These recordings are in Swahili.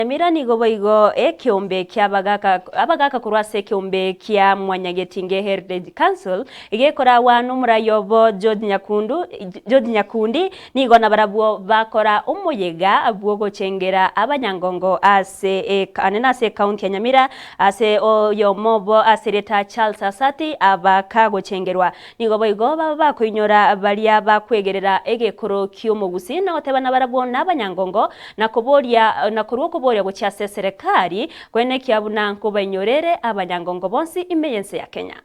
Nyamira nigo boigo ekiombe abagaka kurwase ekiombe kia Mwanyagetinge Heritage Council igekora wanu murayobo George Nyakundi nigo nabarabwo bakora umuyega bwo gochengera abanyangongo ase anenase county ya Nyamira ase oyomobo asereta Charles Asati abaka gochengerwa nigo boigo bakoinyora balia bakwegerera egekoro kyomugusi na otebana barabwo n'abanyangongo nakuruko gucha serikali kwene kiabuna kubanyorere abanyangongo bonsi imeyense ya Kenya.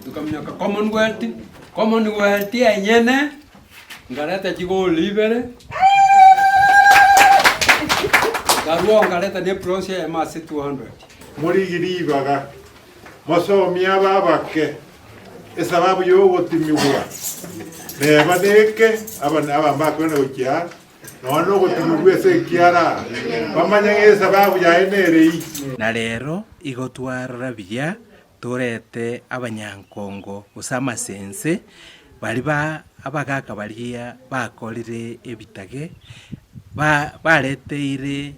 Tukamnyaka Commonwealth yenyene ngareta chigo libere Garuonga leta ne bronze ya masi 200. Murigiribaga masomia babake esababu yo gotimiwa. Neba deke aba bakwenda gukia no gotimugwe se kiara. Bamanya esababu ya enerei. Na rero igotwara bya torete abanyankongo usama sense bali abagaka balia bakolire ebitage bareteire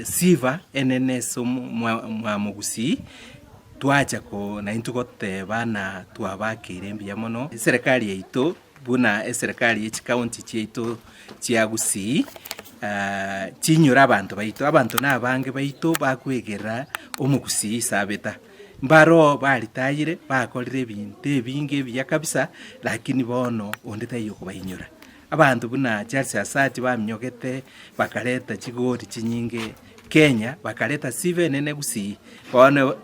siva eneneso mwa mugusi twacha ko na intugote bana twabakire mbya mono serikali yeito buna serikali y'iki county cheito chiagusi chinyura abantu nabange baito bakwegera omugusi sabeta mbaro balitayire bakolire ebintu ebinge bya kabisa lakini bono ondete yo kubahinyura abantu buna Charles Asati bamnyogete bakaleta chigori chinyinge Kenya bakaleta sive nene gusi bono